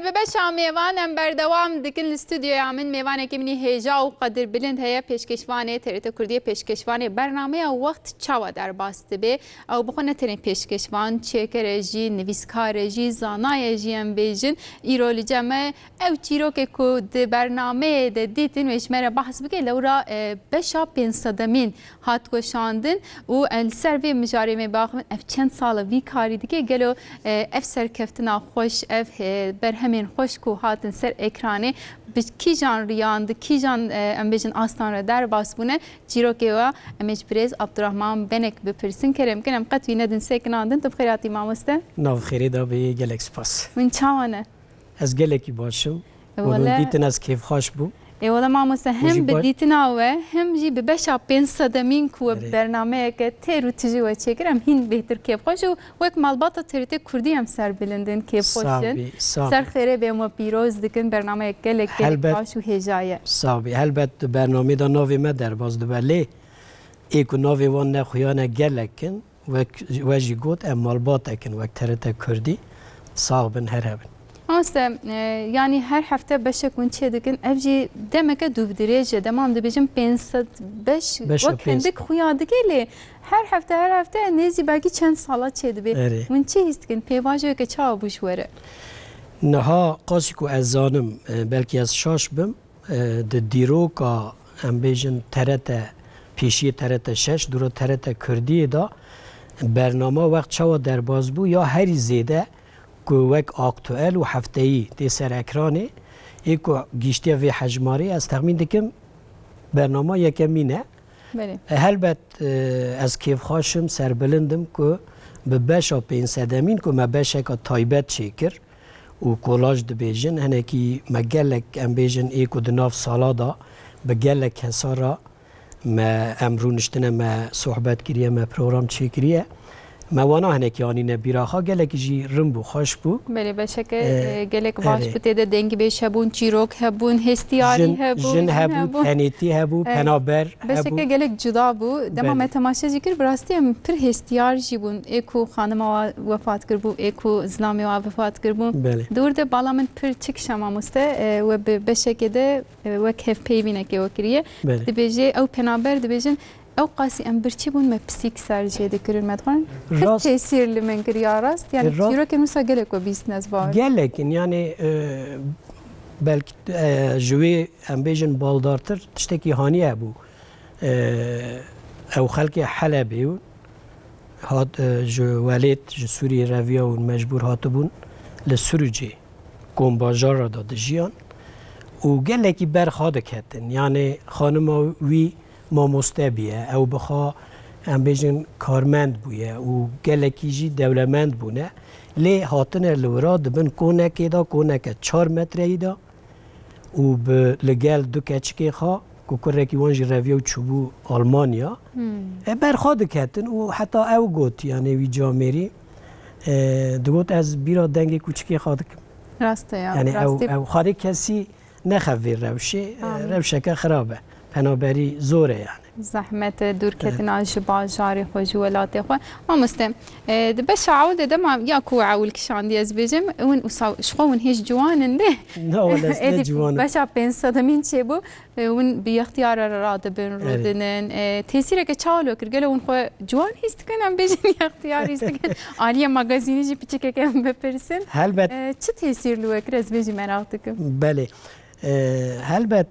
بله بباشا میوانم بردوام دکن الاستودیو من میوانه که منی هیجا و قدر بلند هیا پیشکشوانه تریت کردی پیشکشوانه برنامه وقت چاوا در باسته به او بخونه ترین پیشکشوان چیکر جی نویسکار جی زانای جی ام بیجن ایرول جمع او چیرو که کد برنامه دیتین وش مره بحث بگه لورا بشا 500 هات گشاندن و السروی مجاری می باخمن اف چند سال وی کاری دیگه گلو اف سرکفتنا خوش اف برهمین خوش کو هاتن سر اکرانه کی جان ریاند کی جان ام بیجن آستان را در باس بونه چیرو که و امش بریز عبدالرحمن بنک بپرسین کرم کنم قطوی ندن سکناندن تو بخیراتی مامسته ناو خیری دا به گلکس پاس من چاوانه از گلکی باشم و دیتن از کیف خوش بو والله مامسته هم بدیتنا و هم جی ببشا 500 کو برنامه که تیرو تجی و چکرم هین بهتر کیف خوش و یک مالبات تریت کردی هم سر بلندن کیف خوشن سر خیره به ما پیروز دکن برنامه گلک خوش و هجایه صابی البته برنامه دا نوی ما در باز دبله ایکو نوی وان نخویانه گلکن و جی گوت ام مالبات کن و تریت کردی صابن هر هبن آسته یعنی هر هفته بشه کن چه دکن افجی دمک دو درجه دمام دبیجم 500 بش وکندک خویاده گلی هر هفته نیزی باقی چند سالا چه دبی من چه هست کن پیواجه که چه آبوش وره نها قاسی کو از زانم بلکه از شاش بم دیرو که ام بیجن ترت پیشی ترت 6 دورو ترت کردی دا برنامه وقت چوا در باز بو یا هری زیده که وک آکتوئل و هفته‌ای دی سر اکرانه ایکو گیشتی و حجماری از تخمین دکم برنامه یکمی نه هلبت از کیف خاشم سر بلندم که به بشا 500 که ما بشا که تایبت چیکر و کولاج دبیجن هنه که ما گلک ام بیجن ایکو دناف سالا دا به گلک حسارا ما امرونشتنه ما صحبت کریه ما پروگرام چیکریه موانا هنکی آنینه بیراخا گلک جی رمبو خوش بو بله بشکه گلک باش بوده ده دنگ بیش هبون چیروک هبون هستیاری هبون جن هبو پنیتی هبو پنابر هبو بشکه گلک جدا بو دما ما تماشا جی کر براستی هم پر هستیار جی بون ایکو خانم وفات کر بو ایکو زلامی وفات کر بو دور ده بالا من پر چک شما مسته و بشکه ده و کف پیوینه که وکریه ده بیجه او پنابر ده بیجن او قاسی ام برچی بون ما پسیک سرجه دکرین مدخون هر تأثیر لمن کریا راست یعنی چیرو که نوسا گلک و بیست نزبار گلک یعنی بلک جوی ام بیجن بالدارتر تشتکی هانیه بو او خلق حلبی و هاد جو ولید جو سوری رویا و مجبور هاتو بون لسروجی گمباجار را داد جیان و گلکی برخواده کتن یعنی خانم وی ما مستبیه او بخوا ام بیجن کارمند بویه و گلکی جی دولمند بونه لی هاتن لورا دبن کونکی دا کونک 4 متری دا و لگل دو کچکی خوا کوکرکی وانجی رویو چوبو آلمانیا برخواد کتن و حتی او گوت یعنی وی جامری دوگوت از بیرا دنگ کوچکی خواهد راسته یعنی او خواهد کسی نخوی روشه که خرابه پنابری زوره یعنی زحمت دور کتنا جبال جاری خو جوالات خو ما مستم بس عوده دم یا کو عول کشاندی از بجم اون شخون هیچ جوانن ده نه ولا جوان بس 500 مين چه بو اون بی اختیار راد بن رودنن تاثیر که چالو کرگل اون خو جوان هست کنم بجم اختیار هست کن آنیا ماگازینی جی پیچه که بپرسن هلبت چه تاثیر لو کر از بجم مناطق بله هلبت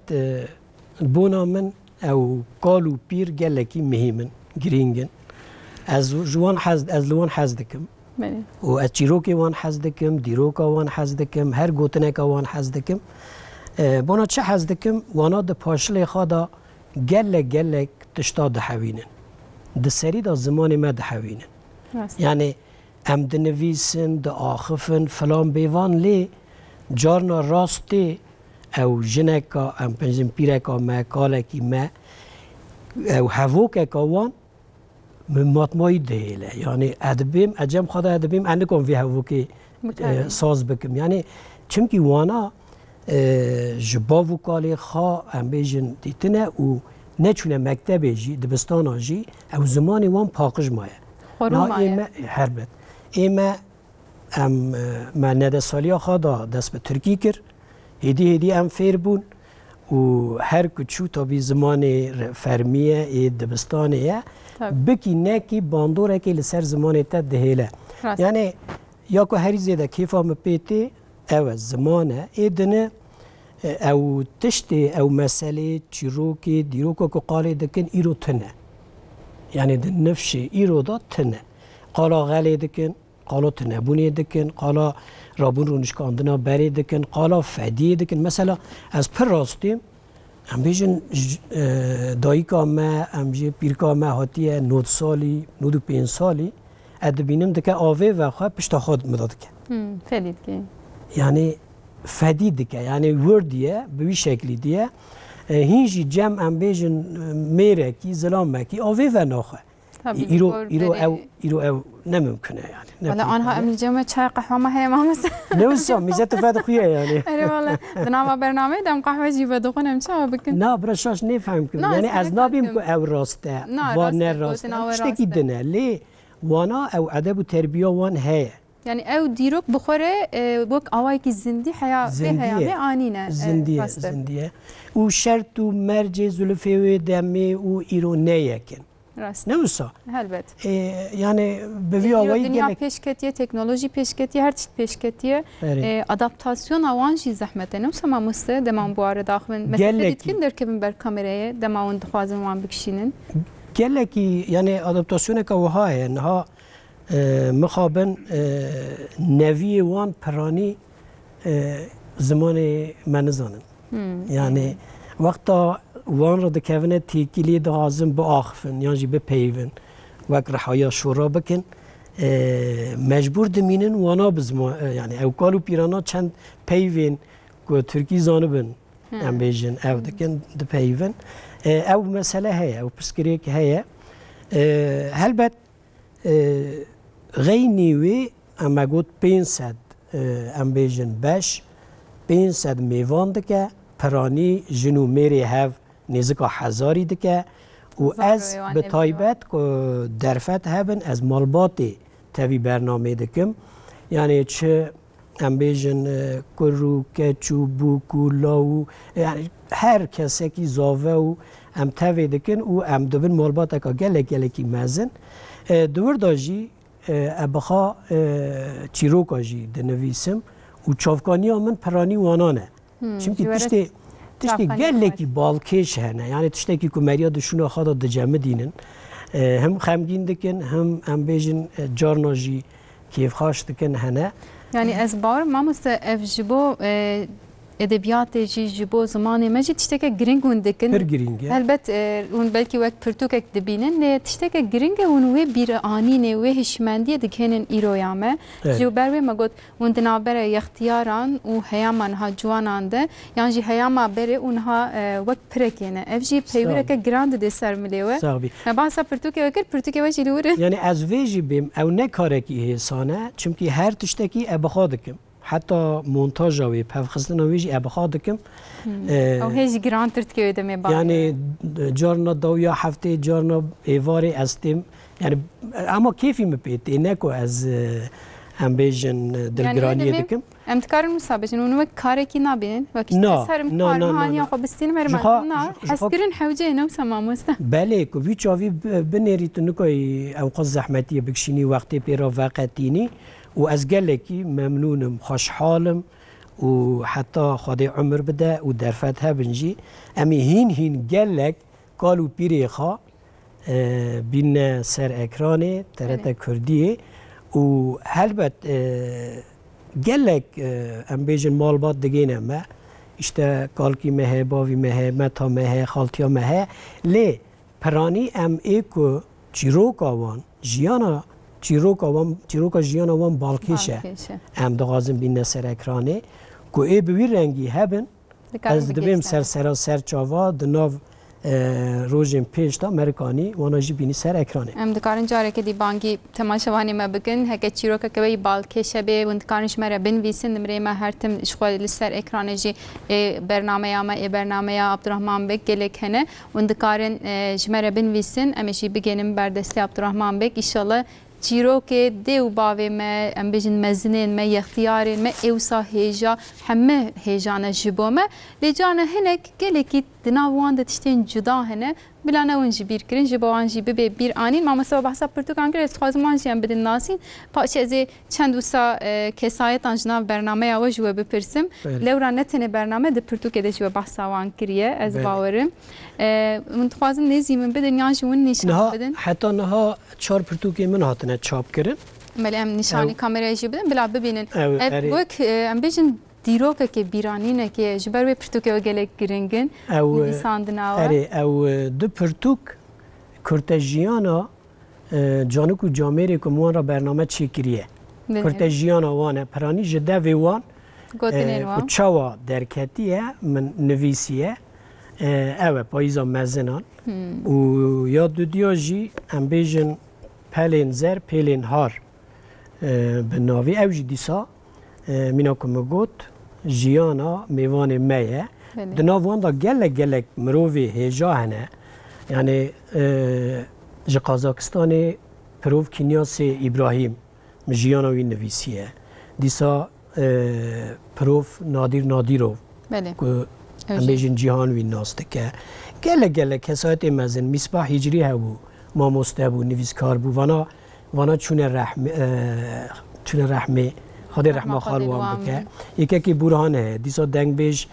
بونا من او قالو بیر گلکی مهمن گرینگن از جوان حزد از لوان حزدکم و از چیروکی وان حزدکم دیروکا وان حزدکم هر گوتنک وان حزدکم بونا چه حزدکم وانا د پاشل خدا گلک تشتا دحوینن د سری دا زمان ما دحوینن یعنی ام دنویسن د آخفن فلان بیوان لی جارنا راستی او جنکا ام پنجم پیرکا ما کالکی ما او هفوککا وان من ماتمایی دیله یعنی ادبیم اجم خدا ادبیم اندکم وی هفوکی ساز بکم یعنی چمکی وانا جبا وکالی خوا ام بیجن دیتنه و نچونه مکتبه جی دبستانا جی او زمانی وان پاقش مایه خورو مایه هربت ایمه ام ما نده سالیا خدا دست به ترکی کر هدی ام فیر بون و هر کچو تا بی زمان فرمیه ای دبستانه بکی نکی باندوره که لسر زمان تا دهیله یعنی یا که هری زیده کیفا مپیتی او زمانه ای دنه او تشتی او مسئله چیروکی دیروکا که قاله دکن ایرو تنه یعنی دن نفشه ایرو دا تنه قالا غلی دکن قالا تنه بونی دکن قالا رابون رو نشکاندنا بری دکن قالا فدیه دکن مثلا از پر راستیم ام بیشن دایکا ما ام جی پیرکا ما هاتیه 9 سالی 95 سالی ادبینم دکه آوه و خواه پشتا خود مداد که فدید که یعنی فدید که یعنی وردیه به وی شکلی دیه هینجی جمع ام بیشن میره کی ظلام کی آوه و ناخواه ایرو او نممکنه يعني ولا أنا أمي جمع شاي قهوة ما هي ما مثلا نوسا ميزات فاد خويا يعني أي والله دنا برنامج دم قهوة جيبه دخون أمشى بكن نا برشاش نفهم كم يعني از نابيم او راسته وان راسته اشتكي دنا ليه وانا او ادب وتربيه وان هي يعني او ديروك بخوره بوك اوايك الزندي حياه فيها انينه زنديه وشرط ومرج زلفي ودمي وايرونيه كن راست نوسا هلبت yani بوی آوایی دنیا پیشکتیه تکنولوژی پیشکتیه هر چیز پیشکتیه ادابتاسیون آوانجی زحمته نوسا ما مسته دمان بواره داخل مثلا دیدکن در کبن بر کامرایه دمان دخوازن وان بکشینن گلکی یعنی ادابتاسیون که وهای انها مخابن نوی وان پرانی زمان منزانن یعنی وقتا وان را دکونه تیکیلی دازم با آخفن یا جی بپیون وقت رحایا شورا بکن مجبور دمینن وانا بزما یعنی او کالو پیرانا چند پیون که ترکی زانبن ام بیجن او دکن دپیون او مسئله هیا او پسکری که هیا هلبت غی نیوی اما گود 500 ام بیجن باش 500 میوان دکه پرانی جنو میری هف نزدیک هزاری دکه و از به تایبت که درفت هبن از مالباتی تاوی برنامه دکم یعنی چه ام بیجن کرو کچو بوکو لاو یعنی هر کسی که زاوه و ام تاوی دکن و ام دوبن مالبات که گلکی مزن دور داجی ابخا چیروکا جی دنویسم و چافکانی من پرانی وانانه چونکه تشتی گلکی بالکش هنه یعنی تشتی که مریا دشون خدا دجمه دینن هم خمگین دکن هم بیجن جارناجی کیف خاش دکن هنه یعنی از بار ما مست افجبو ادبیات جبو زمانی مجی تشتکه گرینگون دکن پر گرینگه البته اون بلکی وقت پرتوکک دبینن نه تشتکه گرینگه اون وی بیر آنینه وی هشمندی دکنن ایرویامه جو بروی مگود اون دنابره اختیاران و هیامان ها جوانانده یعنی جی هیاما بره اونها وقت پرکینه افجی پیوره که گراند ده سر ملیوه صاحبی باسا پرتوکه وکر پرتوکه وجی لوره یعنی از ویجی بیم او نکاره کی حسانه چونکی هر تشتکی ابخادکم حتی مونتاژ و پفخستن ویجی ابخادکم او هیچ گران ترت که دمی با یعنی جارنا دویا هفته جارنا ایواری استیم یعنی اما کیفی مپیتی نکو از هم بیجن دلگرانی دکم امتکارن مسابقین اونو کاری کی نبینن وقتی سرم کار مهانی آخو بستین مرمان نه حسکرین حوجه نم سماموسته بله که ویچاوی بنیریت نکوی اوقات زحمتی بکشینی وقتی پیرا وقتینی و از گلکی ممنونم خوشحالم و حتی خدای عمر بده و درفتها بنجی امی هین گلک کالو پیری خوا بین سر اکرانه ترت کردیه و هلبت گلک ام بیجن مالبات دگینه ما اشته کالکی مه باوی مه متا مه خالتیا مه لی پرانی ام ایکو چیروکا وان جیانا چیروکا جیانا وان بالکیشه ام دغازم بین سر اکرانه که ای بوی رنگی هبن از دبیم سر چاوا دناو روزین پیش تا امریکانی وانجی بینی سر اکرانه ام دکارن جاره که دی بانگی تماشاوانی ما بگن هک چیروکا که بی بالکشه به و دکارنش مرا بنویسن نمره ما هر تم اشغال سر اکرانه جی برنامه ما برنامه عبدالرحمن بک گلک هنه و دکارن جمره بنویسن امشی بگنیم بردستی عبدالرحمن بک ان شاء الله چیروک دیو باوی ما ام بیجن مزنین ما اختیار ما اوسا هیجا همه هیجان جبو ما لجان هنک گلکی دناوان دتشتین جدا هنه بلانه ونجی بیر کرین جبوان جی ببی بیر آنین ما مثلا بحثا پرتوکان کرد استخوازمان جی هم بدن ناسین پاچه از چند دوسا کسایتان جناو برنامه او جوه بپرسم لورا نتنه برنامه ده پرتوکه ده جوه بحثا وان کریه از باورم منتخوازم نیزی من بدن یا جوون نشان بدن حتی نها 4 پرتوکه من هاتنه چاپ کردن ملی هم نشانی کامرای جی بدن بلا ببینن وک ام بیجن دیروکه که بیرانینه که جبر به پرتوکه و گلک گرینگن نویساندناوه او دو پرتوک کرتجیانا جانوک و جامعه که موان را برنامه چی کریه کرتجیانا وانه پرانی جده ویوان و چاوا درکتیه من نویسیه اوه پاییزا مزنان و یا دو دیاجی ام بیجن پلین زر پلین هار به ناوی اوجی دیسا مینا کم گوت جیانا میوان میه دناوان دا گلک مروی هیجا هنه یعنی جه قازاکستان پروف کنیاس ابراهیم جیانا وی نویسیه دیسا پروف نادیرو که همیشن جهان وی ناسته که گلک حسایت مزن مصباح هجری هبو ما مستبو نویسکار بو وانا چون رحمه خود رحمه خاروان بکه یکی که برهانه دیسا دنگ بیش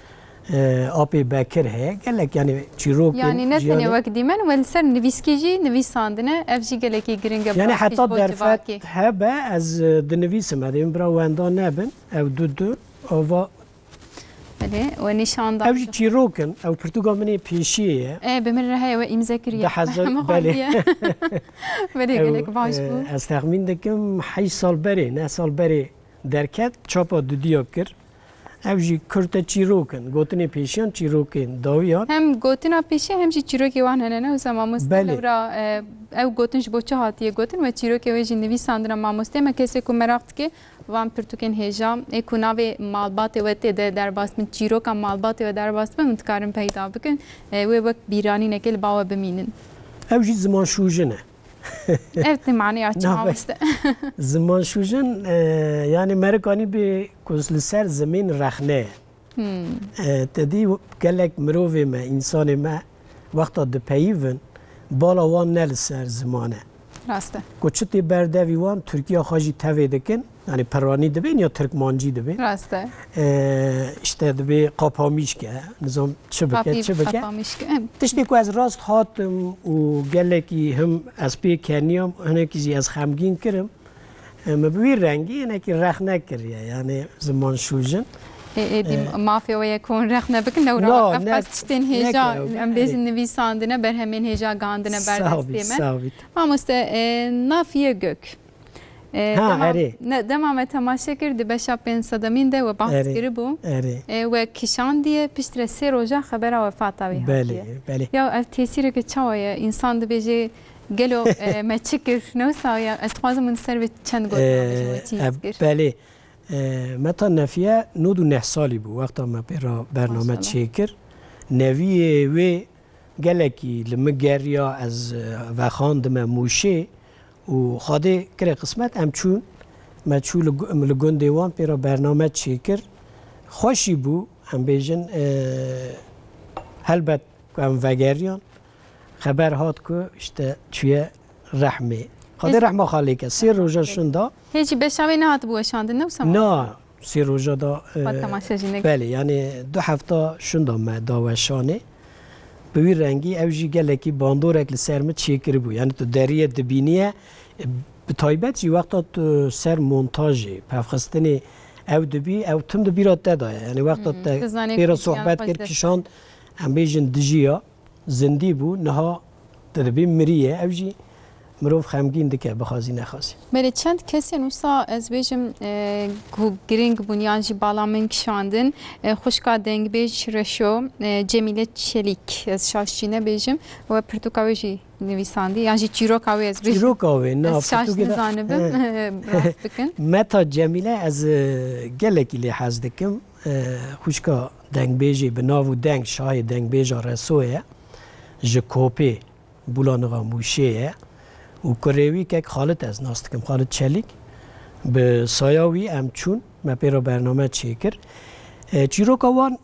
آبی بکر ہے گلک یعنی چیروک یعنی نتنی وقت دیمن ولسر نویسکیجی نویساندنه افجی گلکی گرینگ یعنی حتی درفت هبه از دنویسم ادیم برا وندان نبن او دو او و نشان داد افجی چیروکن او پرتغال منی پیشیه بمر های و امضا کریه ده حضر بله بله گلک باش بود از تخمین دکم 8 سال بری 9 سال بری درکت چاپا دو دیاب کرد اوجی کرده چیروکن گوتنی پیشیان چیروکن داویان هم گوتنا پیشی هم چیروکی وان هنه و زمان مستلورا او گوتنش با چه هاتیه گوتن و چیروکی ویجی نویساندن ما مسته ما کسی که مراقت که وان پرتوکن هجا اکوناوی مالبات و تده در باست من چیروکا مالبات و در باست من متکارم پیدا بکن و وقت بیرانی نکل باوا بمینن اوجی زمان شوجنه evet معنی açık است زمان شوجن یعنی مرکانی به کسل سر زمین رخنه تدی گلک مروی ما انسان ما وقتا دپیون بالا وان نل سر زمانه راسته کوچتی بردوی وان ترکیه خاجی توی دکن یعنی پرانی دبین یا ترکمانجی دبین راسته işte دبی قاپامیش که نظام چه بکه تشتی که از راست هاتم و گلکی هم از پی کنیم هنگی از خمگین کرم مبوی رنگی هنگی رخ نکریه یعنی زمان شوجن مافیا و یکون رخ نبکن نورا افقات تشتین هجا ام بیزن نویساندنه بر همین هجا گاندنه بردستیمه ما مست نافیه گک دمام تماشا کرد بشا پین صدامین ده و بحث کری بو و کشان دیه پشتر 3 روزه خبر وفاتا وی بله یا اف تاثیر که چاویه انسان ده بیجه گلو ما چکر نوسا یا استخواز من سر به چند گل بله متا نفیه 9 سالی بو وقتا ما برنامه چکر نویه و گلکی لمگریا از وخاندم موشه و خاده کره قسمت امچون مچو لگون دیوان پیرا برنامه چیکر خوشی بو هم بیجن هلبت که هم وگریان خبر هات که اشته توی رحمه خاده رحمه خالی که 3 روزه شنده هیچی بشوی نه هات بو شانده نه 3 روزه دا بله یعنی 2 هفته شنده ما داوشانه بوی رنگی اوجی گلکی باندورک لسرمه چیکر بو یعنی تو دریه دبینیه به تایبت جی وقتا تو سر مونتاژی پفخستنی او دبی او تم دبی را دادایه یعنی وقتا پیرا صحبت کرد کشان هم بیجن دجیا زندی بو نها دبی مریه اوجی مروف خمگین دکه بخوازی نخوازی بله چند کسی نوسا از بیجم گرینگ بنیان جی بالا من کشاندن خوشکا دنگ بیج رشو جمیله چلیک از شاشچینه بیجم و پرتوکاوی جی نویساندی یعنی جی چیروکاوی از بیجم چیروکاوی نه از شاش نزانبم راست بکن متا جمیله از گلکی لی حز دکم خوشکا دنگ بیجی بناو دنگ شای دنگ بیجا رسوه جکوپی بولانغا موشه و کریوی که خالد از ناستکم خالد چلیک به سایاوی ام چون ما پیرو برنامه چی کرد چیروکا وان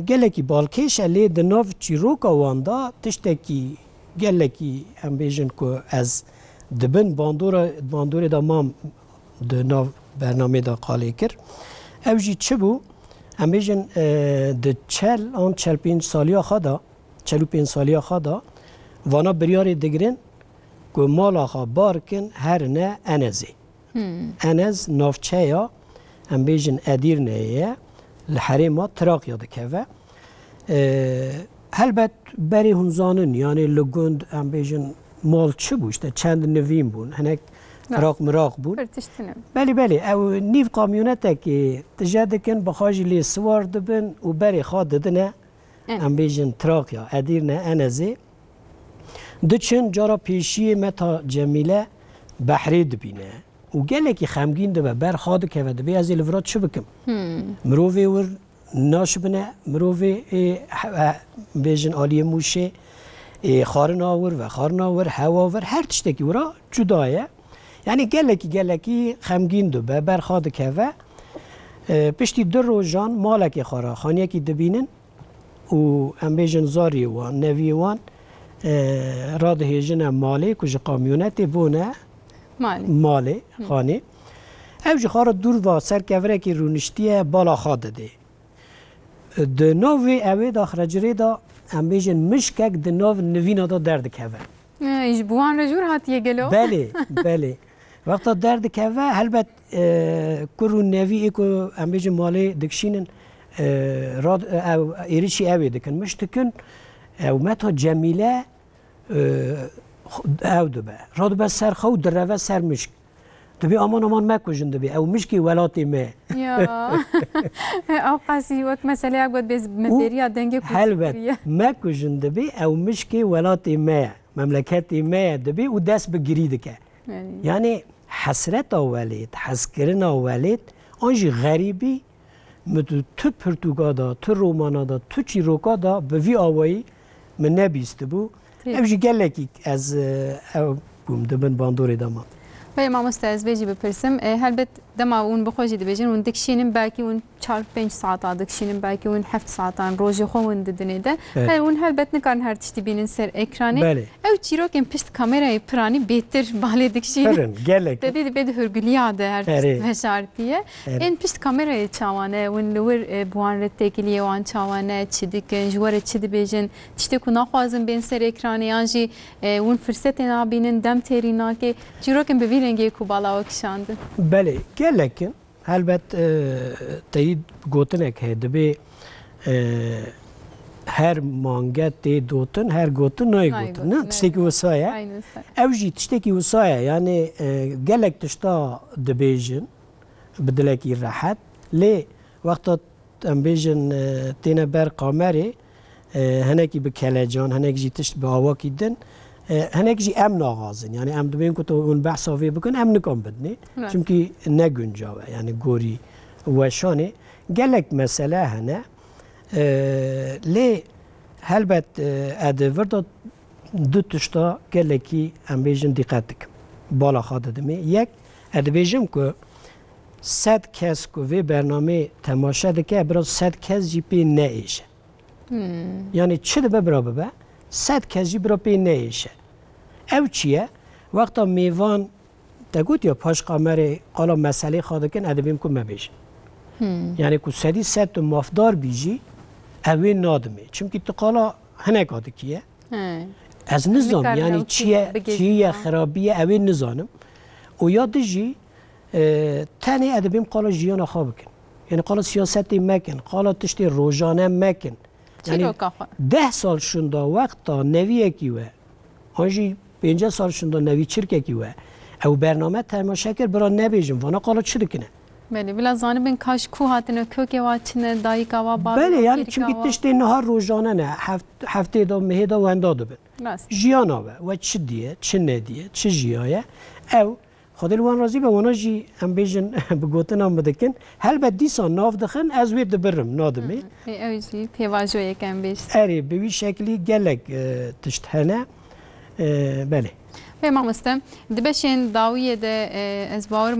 گلکی بالکش علی دناف چیروکا وان دا تشتکی گلکی ام بیجن که از دبن باندور دا مام دناف برنامه دا قالی کرد اوجی چه بو ام بیجن د چل پین سالیا خدا چلو پین سالیا خدا وانا بریاری دگرین که مالا خا بارکن هر نه انزی انز نافچه یا ام بیجن ادیر نیه الحريمة تراقيا دكوا هلبت بري هنزانن يعني لجند ام بيجن مال چه بوش ده چند نویم بون هناك فراق مراق بون بله او نیف قاميونتا که تجادكن بخاجي لي سوار دبن و بري خاد ددنه ام بيجن تراقيا اديرنا انزي دچن جارا پیشی متا جمیله بحری دبینه و گلکی خمگین دبه بر خاد که و دبی از الورات چه بکم مروفی ور ناش بنه مروفی بیجن آلی موشه خارن آور و خارن آور هوا آور هر تشتکی ورا جدایه یعنی گلکی خمگین دبه بر خاد که و پشتی در روزان مالکی خارا خانیه کی دبینن و ام بیجن زاری وان نوی وان راد هیجن مالی کج قامیونت بونه مالی خانه اوجی خارا دور و سر کوره که رونشتیه بالا خواده ده نوی اوی دا خرجره دا ام بیجن مشکک نو نوینا دا درد کوه ایش بوان رجور هاتیه گلو بله وقتا درد کوه هلبت کرو نوی ایکو ام بیجن مالی دکشینن راد او ایریشی اوی دکن مشتکن او متا جمیله او دبه راد به سر خود در روه سر مشک دبی امان مکوجن دبی او مشکی ولاتی مه او قاسی وقت مسئله اگه بود بیز مدریا دنگه حلبت مکوجن دبی او مشکی ولاتی مه مملکتی مه دبی و دست بگیری دکه یعنی حسرت آولید حسکرین آولید آنجی غریبی متو تو پرتوگادا تو رومانادا تو چیروکادا به وی آوایی من نبیست بو اوجی گلکی از او بوم دبن باندوری داما ولی ما مستعز بیجی بپرسم هلبت دما اون بخوجی دبیجن اون دکشینم باقی اون 4-5 ساعت دکشینم باقی اون 7 ساعت روزی خون ددنه ده اون هلبت نکارن هر تشتی بینن سر اکرانی او چیرو که پشت کامرای پرانی بهتر باله دکشین گلک ددی بده هرگلیه ده هر فشارتیه این پشت کامرای چاوانه اون لور بوان رتکلیه وان چاوانه چی دکن جواره چی دبیجن تشتی کو نخوازم بین سر اکرانی آنجی اون فرصت نابینن دم ترینا که چیرو که ببیننگی کو بالا وکشاند بله گلکن البت تایید گوتنه که دبی هر مانگت تی دوتن هر گوتن نای گوتن نه تشتکی وسایه اوجی تشتکی وسایه یعنی گلک تشتا دبیجن بدلکی راحت لی وقتا ام بیجن تینه بر قامری هنکی به کلجان هنکی تشت به آوا کیدن هنک جی ام ناغازن یعنی ام دبیم که تو اون بحث آوی بکن ام نکن بدنی چونکی نگنجاوه یعنی گوری وشانه گلک مسئله هنه لی هلبت اده وردا دو تشتا گلکی ام بیجن دقت دکم بالا خواده دمی یک اده بیجم که 100 کس که وی برنامه تماشا دکه براز 100 کس جی پی نایشه یعنی چه ده برا ببه 100 کسی برا پی نیشه او چیه؟ وقتا میوان تگوت یا پاش قامره قالا مسئله خواده کن ادبیم کن مبیشه یعنی که 100 مافدار بیجی اوی نادمه چونکه تو قالا هنک آده کیه از نظام یعنی چیه خرابیه اوی نظامم و یاد جی تنی ادبیم قالا جیان خواب کن یعنی قالا سیاستی مکن قالا تشتی روزانه مکن یعنی 10 سال شوندا وقتا نویه کیوه آنجی 50 سال شوندا نوی چرکه کیوه او برنامه تماشا کرد برا نبیجم وانا قالا چی دکنه بله بلا زانه بین کاش کو هاتنه کوکه واتنه دایکا و بابا بله یعنی چون تشتی نهار روزانه نه هفته دا مهه دا و اندادو بن جیانا و چی دیه چی ندیه چی جیایه او خود الوان راضی به وانا جی ام بیجن بگوتن هم بدکن هل بد دیسان ناف دخن از وی دبرم نادمی اوزی پیواجو یکم بیش اری به وی شکلی گلک تشتهنه بله ما مستم دبشين داوية ده أزبار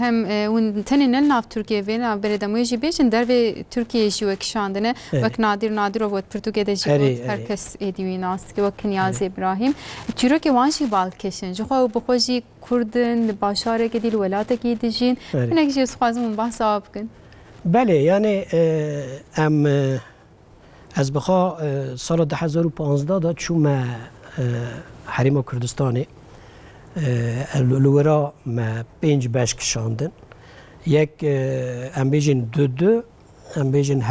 هم ونتني نلنا في تركيا فينا بردمويجي بيشن درب تركيا جوا كشاندنا وك نادر وقت برتغال ده جوا هركس إديوي ناس وك نياز إبراهيم تروكي وانشي بالكشن جو بخوجي كردن باشارة كدي الولايات كيدجين هناك جيس خوازم بحث آبكن بله يعني ام از بخوا سال 2015 داد شما حریم کردستانی لورا ما 5 باش کشاندن یک ام بیجن دو ام بیجن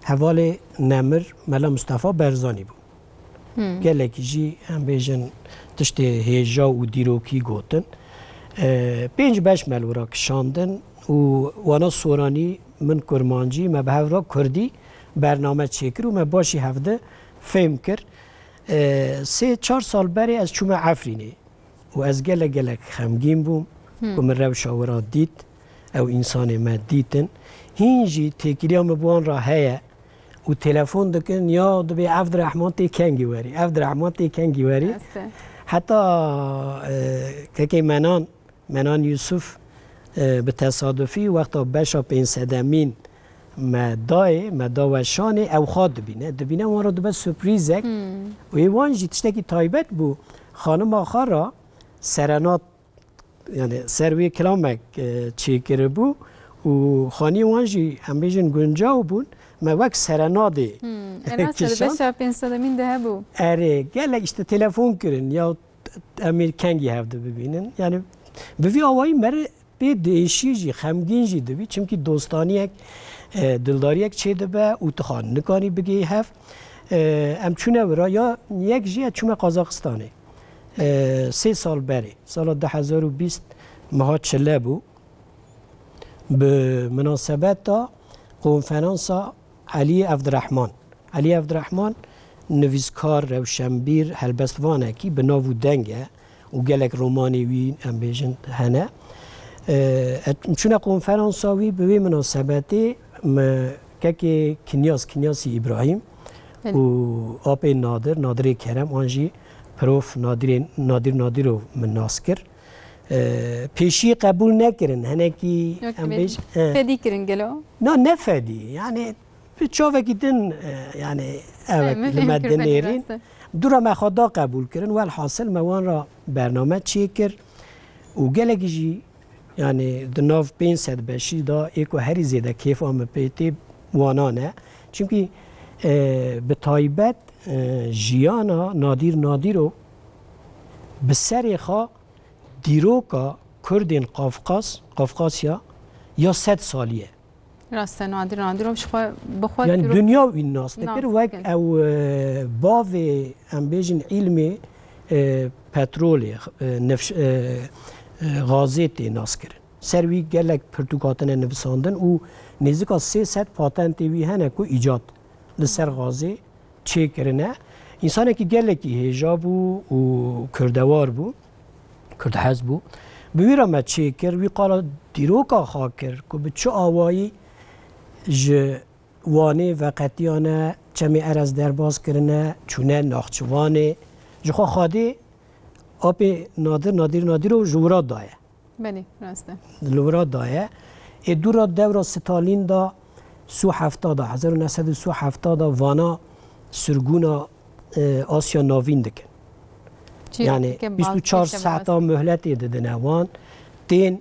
حوال نمر ملا مصطفی برزانی بود گلکی جی ام بیجن تشت هیجا و دیروکی گوتن 5 باش ملورا کشاندن و وانا سورانی من کرمانجی ما به هورا کردی برنامه چکر و ما باشی هفته فهم کرد 3-4 سال بری از چوم عفرینه و از گله خمگین بوم و من رو شاورات دید او انسان ما دیدن هینجی تکیلی هم بوان را هیا و تلفن دکن یا دبی عبدالرحمن تی کنگی وری عبدالرحمن تی کنگی وری حتی که منان یوسف به تصادفی وقتا بشا 500 مین مداوشانه او خواد دبینه ما را دوباره سپریزک و ایوان جی تشتکی تایبت بو خانم آخر را سرنات یعنی سروی کلامک چی کرده بو و خانی وان جی هم بیجن گنجاو بون ما وقت سرناده انا سر 500 مین ده بو اره گله işte تلفن کرن یا امیر کنگی هفته ببینن یعنی بوی آوایی مره به دیشی جی خمگین جی دوی چمکی دوستانی یک دلداری یک چه دبه او تخان نکانی بگی هفت ام چونه ورا یا یک جیه چوم قازاقستانه 3 سال بری سال 2020 ماه چله بو به مناسبت تا کنفرانس علی عبدالرحمن نویسکار روشنبیر هلبستوانه کی به ناو دنگه و گلک رومانی وی ام بیجن هنه چون کنفرانس وی به مناسبتی که کنیاسی ابراهیم و آب نادر کرم آنجی پروف نادر رو مناس کرد پیشی قبول نکردن هنه کی فدی کردن گلو نه فدی یعنی چاوه کدن یعنی اوک لمدن نیرین دورا مخدا قبول کردن والحاصل موان را برنامه چی کرد و گلگی جی یعنی دناف 500 بشی دا ایکو هری زیده کیف آمه پیتی وانانه چونکه به تایبت جیانا نادر رو به سری خواه دیروکا کردین قفقاسیا یا 100 سالیه راسته نادر رو بخواد یعنی دنیا و این ناس نکر وک او باو ام بیجن علم پترول غازیت ناس کرن سروی گلک پرتوکاتن نویساندن و نزدیک 300 پاتنت وی هنه کو ایجاد لسر غازی چه کرنه انسانی که گلکی هجا بو و کردوار بو کردحز بو بویرا ما چه کر وی قالا دیروکا خاکر که به چه آوایی وانه و قطیانه چمی ارز درباز کرنه چونه ناخچوانه جخوا خواده آب نادر رو جورا دایه بله راسته لورا دایه دورا دورا ستالین دا سو 1970 وانا سرگونا آسیا ناوین دکن یعنی 24 ساعت مهلت دادن وان تین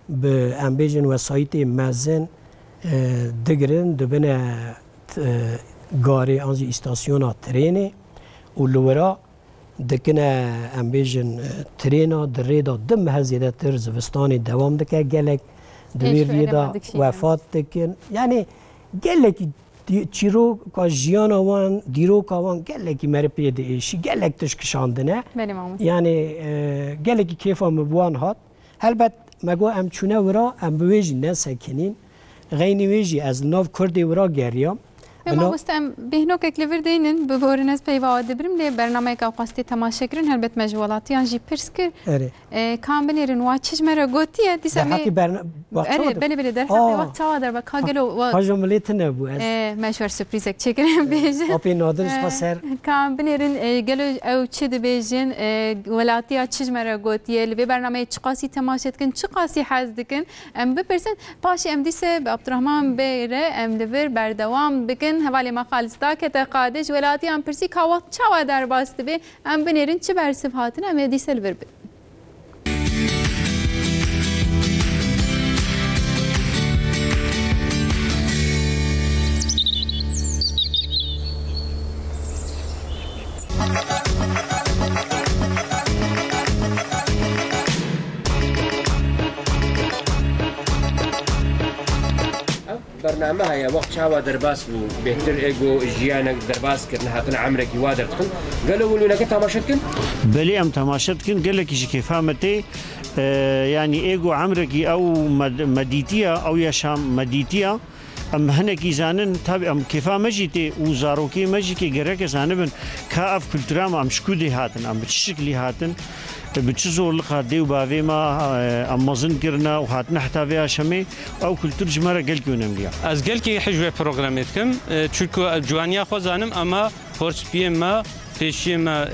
به امبیجن وسایت مزن دگرن دبنه گاری آنجی استاسیونا ترینه و لورا دکنه امبیجن ترینا دریدا دم هزیده تر زوستانی دوام دکه گلک دویر ریدا وفات دکن یعنی گلکی چیرو که جیان آوان دیرو که آوان گلکی مره پیده ایشی گلک تشکشاندنه یعنی گلکی کیف هم بوان هات البته مگو ام چونه ورا ام بویجی نسکنین غینی ویجی از ناو کردی ورا گریم ما مستم بهنوك كليفر دينن ببورنس بيوا دبرم لي برنامج او قصتي تماشا كرن هلبت مجولات يعني بيرسكر كان بنيرن واتش مرة قوتي دي سامي حكي وقت بني در حقي وقت شوادر بكاغلو هاجو مليتنا بو مشور سوربريزك تشكرن بيجن اوبي نودرز بسر كان بنيرن قالو او تشد بيجن ولاتي اتش مرة قوتي اللي برنامج قاسي تماشا كن قاسي حازدكن ام بپرسن باشي ام ديسه عبد الرحمن بيره ام ليفر بردوام بكن حوالی مقالستا که تقادش ولاتی ام پرسی کاوات چوا در باست به ام بنیرین چه برسف هاتن ام دی سلور به برنامه هيا وقت شاوا درباس بو بهتر ايجو جيانك درباس كرنا هاتنا عمرك يوادر تكن قالوا ولو لك تماشتكن بلي ام تماشتكن قال لك شي فهمتي يعني ايجو عمرك او مديتيا او يشام مديتيا ام هنكي زانن تابع ام كيفا مجيتي وزاروكي مجيكي جرك زانبن كاف كلترام ام شكودي هاتن ام بتشكلي هاتن بتشزور لقا ديو بافي ما امازن كرنا وهاتنا حتى فيها شمي او كلتور جمره قال كونم ليا از قال كي حجوه بروغراميتكم تشكو جوانيا خوزانم اما فورس بي ما پیشی ما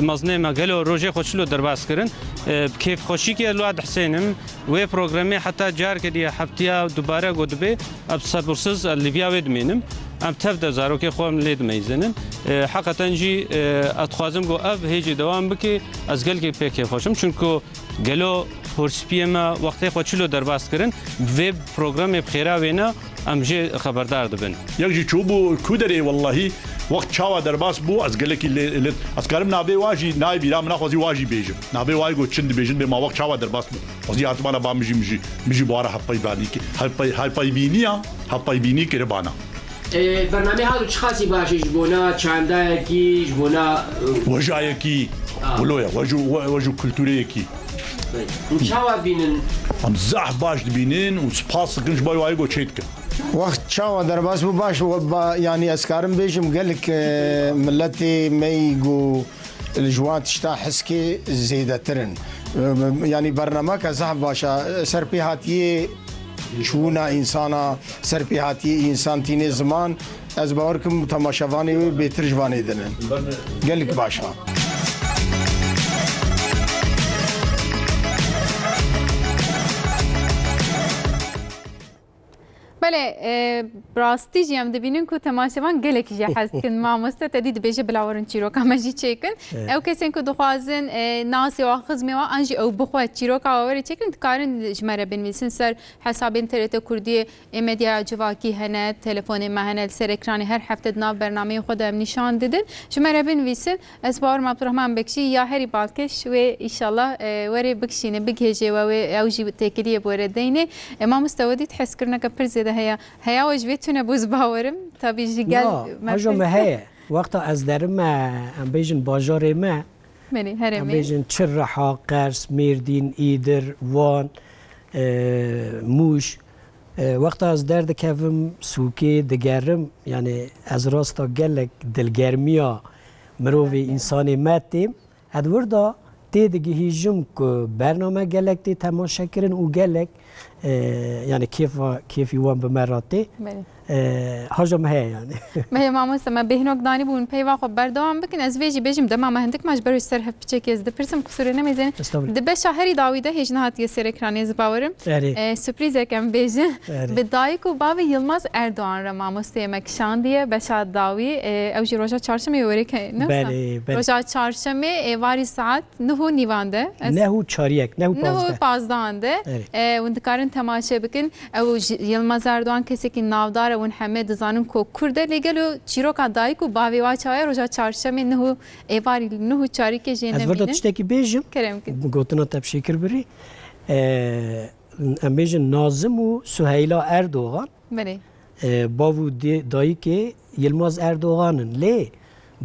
مازنه ما گلو روزه خوشلو درباس کردن کیف خوشی که لواد حسینم و پروگرامی حتی جار کردی هفتیا دوباره گودبه اب سبورسز لیویا ود مینم ام تفد زاروکی خوام لید میزنن حقیقتا جی اتخوازم گو اب هیچ دوام بکی از گل که پیک خوشم چونکو گلو پرسپی ما وقتی خوشلو درباس کردن و پروگرام بخیره وینا ام جی خبردار دبن یکی چوبو کودری والله وقت شاوا درباس بو از گله کی از کارم نابه واجی نایبی رام نخوازی واجی بیجم نابه وای گو چند بیجن به ما وقت شاوا درباس بو وزی اتمانا با میجی بواره هپای بانی کی هپای بینیا هپای بینی کی ربانا برنامه هادو چه خاصی باشه جبونا چاندا کی جبونا وجای کی ولویا وجو کلتوری کی شاوا بینن ام زح باش بینن و سپاس کنج بای وای گو چیت کن وقت شاوا درباس بو باش يعني اسكارم بيجم قال لك ملتي ميجو الجوات تشتا حسكي زيادة ترن يعني برنامج صاحب باشا سربيهاتي شونا انسانا سربيهاتي انسان تيني زمان از باوركم تماشاواني بترجماني دنن قال لك باشا بله براستی جیم دبینن که تماشاوان گله کی جهاز کن ماموسته تدید بیشه بلاورن چیرو کامجی چکن او کسین که دخوازن ناسی و خزمی و انجی او بخواد چیرو کاوری چکن کارن جمره بنویسن سر حساب اینترنت کردی مدیا جواکی هنه تلفن مهنه سر اکرانی هر هفته ناو برنامه خودم نشان دادن جمره بنویسن از بار عبدالرحمن بکشی یا هری بالکش و ایشالله وری بکشینه بگهجه و اوجی تکلیه بوردینه ما مستودی تحس کرنا که هيا وجبتنا بوز باورم تابي جيجال هجوم هيا وقتا از درم ام بیجن باجار ما مني هرمي ام بیجن چرحا قرس میردین ایدر وان موش وقتا از درد کفم سوکی دگرم یعنی از راستا گلک دلگرمیا مروی انسانی ماتیم ادوردا تیدگی هیجم که برنامه گلک تی تماشا کرن و گلک يعني كيف يوم بمراتي هجم هي يعني ما هي ماموس ما بهنوك داني بون بيوا خو بردوام بكن از ويجي بيجم دما ما هندك ماج برو سرف بچك از دبرسم كسورنا ميزن دب شهري داويده هجنات يسر اكرانيز باورم سوربريز كم بيجن بدايكو باوي يلماز اردوغان را ماموس يمك شانديه بشاد داوي او جي روجا چارشمه وري بله روجا چارشمه واري ساعت نهو نيوانده نهو چاريك نهو 15 وندكارن تماشا بكن او يلماز اردوغان كسي ناودار ون همه دزانم کو کرده لگلو چیروکا دایکو باوی واچای روزا چارشنبه نهو ایواری نهو چاری که جنه از وردا تشتکی بیجم گوتنا تبشکر بری ام بیجن نازم و سهیلا اردوغان بله باو دایی که یلماز اردوغانن لی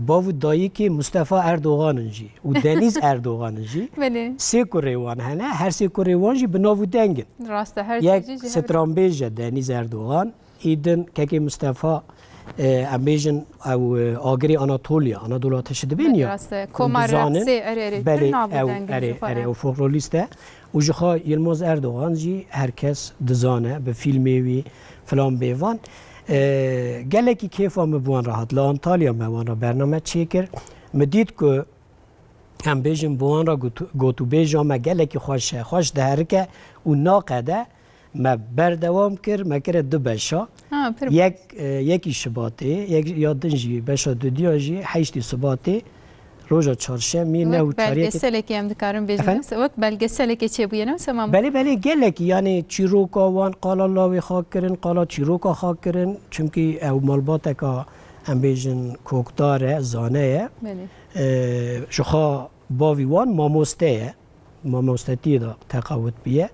باو دایی که مصطفی اردوغانن جی و دنیز اردوغانن جی بله سه کوریوان هنه هر سه کوریوان جی بناو دنگن راسته هر یک سترامبیجه دنیز اردوغان ایدن که مصطفی ام بیژن او آگری آناتولیا تشدبینیا کمر رقصه بله او فولکلوریسته و جخا یلماز اردوغان جی هر کس دزانه به فیلمی وی فلان بیوان گلکی کیف هم بوان راحت لا انطالیا موان را برنامه چیکر مدید که هم بیجم بوان را گوتو بیجام گلکی خوش دهرکه و ناقده ما بردوام کر ما کرد دو بشا یکی شباته یک یادنجی بشا دو دیاجی حیشتی صباته روزا چهارشنبه نه و تاریخ بلگسلکی هم دکارم بیشتر وقت بلگسلکی چه بوده نه سمام بله گلکی یعنی چیروکا وان قالا لاوی خاک کرن قالا چیروکا خاک کرن چونکی او مالباته که هم بیشن کوکداره زانه شخا باوی وان ماموسته دا تقاوت بیه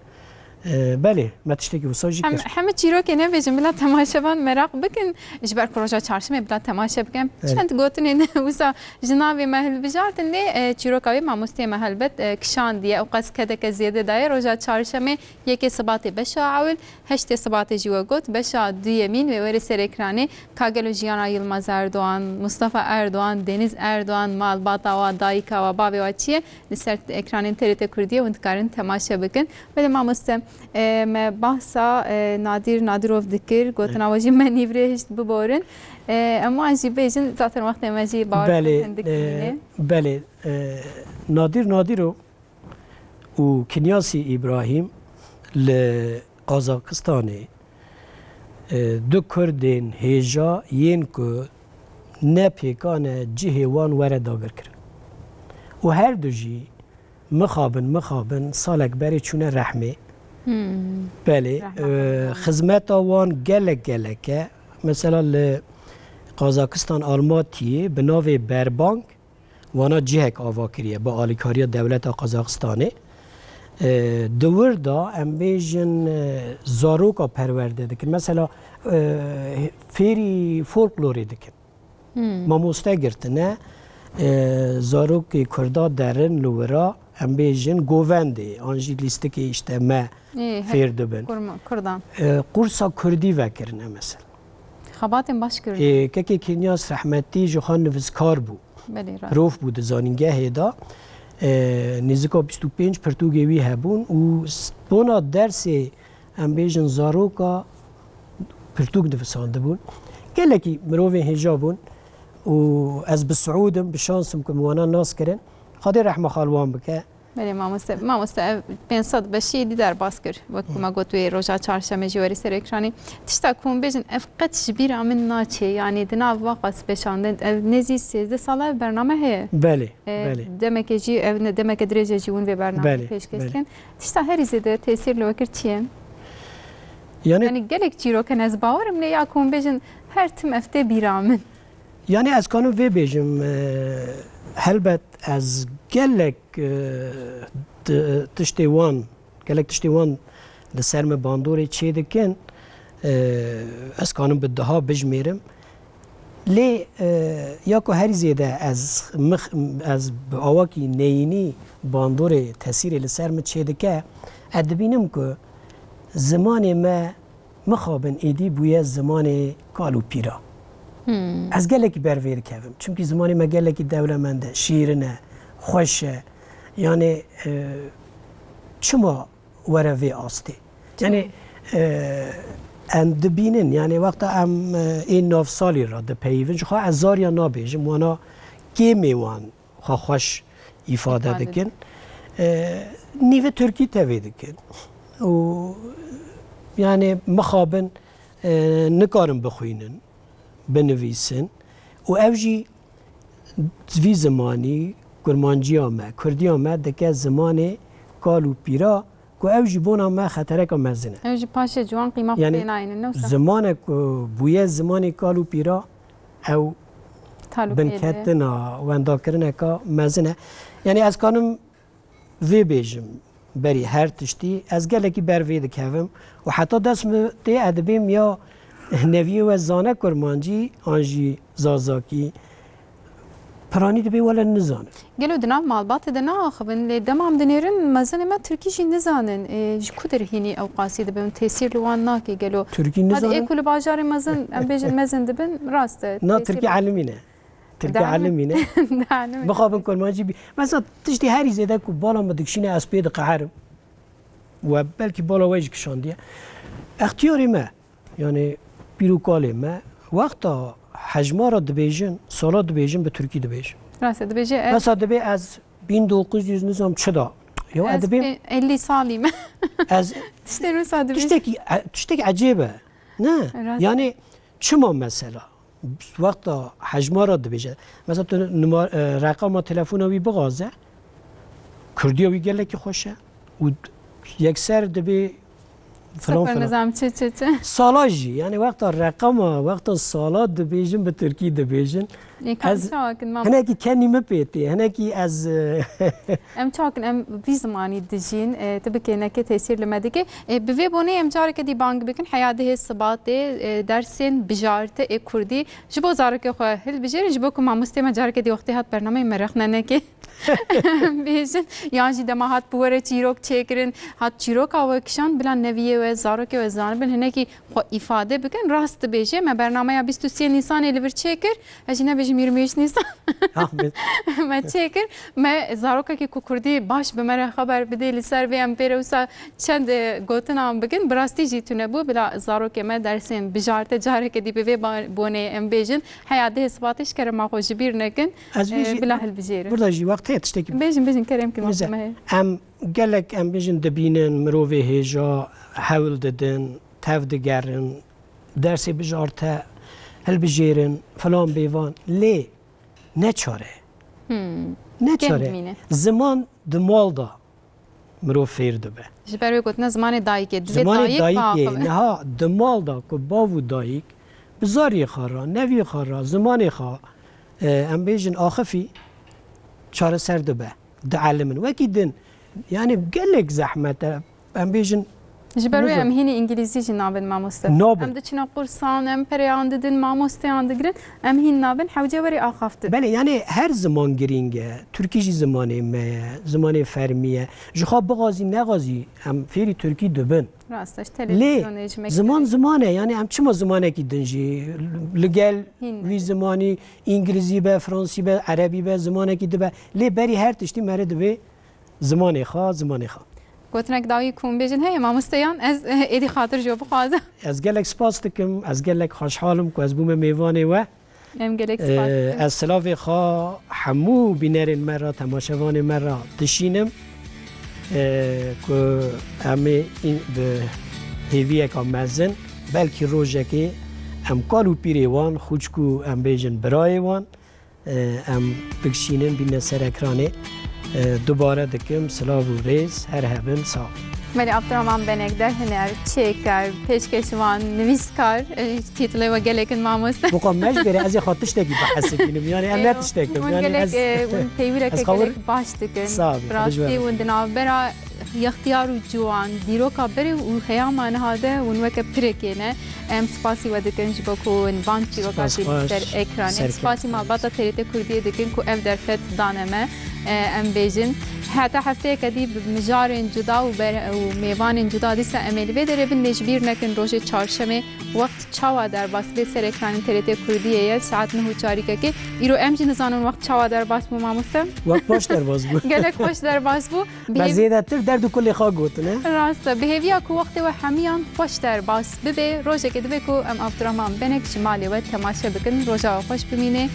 بله ما تشتكي وصاجي همه چیرو که نبیجم بلا تماشاوان مراق بکن اجبر پروژه چهارشنبه بلا تماشا بکن چند گوتنین وسا جنابی محل بجارتن دی چیرو کاوی ماموستی محل بد کشان دی او قص کده که زیاده دای روزا چهارشنبه یکی صبات بشا اول هشت صبات جوا گوت بشا دو یمین و وری سر اکرانه کاگلو جیانا یلماز اردوان مصطفی اردوان دنیز اردوان مالباتا و دایکا و بابی و چیه لسر اکرانین تریت کردیه و انتکارن تماشا بکن بله ماموسته ما بحثا نادروف ذكر قلت أنا واجي ما نيفرهش ببورن أما أجي بيجن ذات الوقت ما أجي بار بله نادرو وكنياسي إبراهيم لقازاقستان دو كردين هجا ينكو نبيكان جهوان ورد داگر کرد و هر دو جي مخابن سالك باري چونه رحمه بله خدمت آوان گلکه مثلا قازاقستان آلماتیه به ناو بربانک وانا جهک آوا کریه با آلیکاری دولت قازاقستانه دور دا ام بیجن زاروکا پرورده دکن مثلا فیری فولکلوری دکن ما مستگرتنه زاروک کردا درن لورا ام بیجن گوونده آنجی لیسته که işte ما فیر دبن کردان قرصا کردی وکرنه مثلا خباتن باش کرد که کنیاس رحمتی جوخان نوزکار بو روف بود زانینگه هدا نزدیکا 25 پرتوگوی هبون و بونا درس ام بیجن زاروکا پرتوگ نویسانده بون گلکی مروی هجابون و از بسعودم بشانسم که موانا ناس کرن خاطر رحمه خالوان بکه بله ما 500 بشی دی در باز کرد وقت ما گوتوی روزا چهارشنبه جواری سر اکرانی تشتا کون بیشن افقت شبیر آمن ناچه یعنی دنا وقت بشاندن نزی 13 ساله برنامه هه بله demek درجه جون به برنامه پیش کردن تشتا هر زده تاثیر لوکر چیه یعنی گلک چیرو که نز باورم نه یا کون بیشن هر تم افته بیرامن یعنی از کانو وی بیشم هلبت از گلک تشتیوان لسرم باندوری چه دکن از کانم به ها بجمیرم لی یا که هر زیاده از آواکی نینی باندوری تاثیر لسرم چه دکه ادبینم که زمان ما مخابن ایدی بوی زمان کالو پیرا از گلکی برویر کردم چون زمانی ما گلکی دولمنده شیرنه خوشه یعنی چما وروی آسته یعنی اندبینن یعنی وقتا ام این 9 سالی را ده پیون خواه از زاریا نابیجم وانا که میوان خواه خوش ایفاده دکن نیوه ترکی تاوی دکن و یعنی مخابن نکارم بخوینن بنویسن و اوجی زوی زمانی کرمانجی آمه کردی آمه دکه زمان کالو پیرا که اوجی بون آمه خطره که مزنه اوجی پاشه جوان قیمه یعنی زمان بویه زمان کالو پیرا او بنکتنا و انداکرنه که مزنه یعنی از کانم وی بیجم بری هر تشتی از گلکی بروی دکویم و حتی دست تی ادبیم یا نوی و زانه کرمانجی آنجی زازاکی پرانی دبی ولا نزانه گلو دنام مالبات دنا خبن لی دمام دنیرن مزن ما ترکی جی نزانن جکودر هینی او قاسی دبن تأثیر لوان ناکی گلو ترکی هذا نزانه اكل باجار مزن ام بيجن مزن دبن راسته نا ترکی علمینه ترکی علمینه بخوابن کن ما جیبی مثلا تشتی هری زیده که بالا مدکشینه از پید قهرم و بلکه بالا ویج کشاندیه اختیاری ما یعنی بیروکاله ما وقتا حجما را دبیجن سالا دبیجن به ترکی دبیجن راسته دبیجه مثلا دبی از 1900 نظام چدا یا از ادبی 50 سالیم از تشتي روسا دبیجه تشتكي عجيبه نه يعني شما مثلا وقتا حجما را دبیجه مثلا تو رقم تلفن وی بغازه کردی وی گله که خوشه و یک سر دبی فلان سفر فلان نظام چه سالاجی يعني وقتا رقم وقتا سالات دبیجن به ترکی دبیجن از هنا کی کنی مپیتی هنا کی از ام چاکن ام في زماني دجين تبكي انك تاثير لمدك بفي بوني ام جارك دي بانك بكن حياته الصبات درسين بجارت كردي جبو زارك خو هل بجير جبوكم مع مستمع جارك دي وقتي هات برنامج مرخنا نك بیشتر یعنی دماغات پوره چیروک چکرین هات چیروک آوکشان بلان نویه و زاروک و زان بل هنگی خو ifade بکن راست بیشه من برنامه 23 نیسان الی بر چکر هجینه بیشم 23 نیسان ما چکر ما زاروک کی کردی باش به من خبر بده لسر و ام پیروسا چند گوتن ام بکن براستی جیتونه بو بلا زاروک ما درسیم بجارت جاره که دی به بونه ام بیشن حیاته اثباتش کرد ما خوش بیر نکن بلا هل بجیره برای وقت تشتكي بيجن كريم كل ما ام قالك ام بيجن دبينن مروفي هيجا حاول ددن تاف دقرن درسي بجارتا هل بجيرن فلان بيوان ليه نچاره نچاره زمان دمال دا مروف فير دبه جبرو قلتنا زمان دايك زمان دايك نها دمال دا كو باو دايك بزاري خارا نوي خارا زماني خا ام بيجن آخفي چاره سر دبه دعلمن وکی دن یعنی گلک زحمت ام بیجن جبروی ام هینی انگلیسی جی نابن ماموسته ام دچنا قرصان ام پریان ددن ماموسته اندگرن ام هین نابن حوجه وری آخافت بله یعنی هر زمان گرینگه ترکی جی زمانه ما زمان فرمیه جخاب بغازی نغازی ام فیری ترکی دبن راستش تلویزیون زمان زمانه یعنی ام چما زمانه کی دنجی لگل وی زمانی انگلیسی به فرانسی به عربی به زمانه کی دبه لی بری هر تشتی مرد به زمان خا گوتنک داوی کون بیجن هی ماموستیان از ایدی خاطر جو بخوازه از گلک سپاس دکم از گلک خوشحالم که از بوم میوانه و ام گلک سپاس از سلاف خا حمو بینرین مرا تماشاوان مرا دشینم که همه این به هیویه که مزن بلکه روژه که ام کالو پیریوان خوچکو ام بیجن برایوان ام بکشینن بین سر اکرانه دوباره دکم سلاف و ریز هر هبن سا ولی عبدالرحمن بنکدر هنر چکر پیشکشوان نویسکار تیتله و گلکن ماموسته بقام مجبری از خاطر تشتکی بحث کنم یعنی ام نتشتکم یعنی از پیوره که گلک باش دکن براستی و دنابرا اختیار و جوان دیروکا بری و خیامان هاده و نوک پرکینه ام سپاسی و دکن جبکو و بانکی و کاتی سر اکرانه سپاسی مالباتا تریت کردیه دکن که اف درفت دانمه ام بیجن حتی هفته کدی مجار جدا و میوان جدا دیسا امیل و داره بن نجبیر نکن روز چهارشنبه وقت چاوا در باس به سر اکران تریت کردیه ساعت 9:04 که ایرو ام جی نزانون وقت چاوا در باس بو ماموسته وقت باش در باس بو گلک باش در باس بو بزیدتر درد کلی خواه گوت نه راست بهویا کو وقت و همیان خوش در باس ببه روزه که دبه کو ام عبدالرحمن بنک شمالی و تماشا بکن روزا خوش بمینه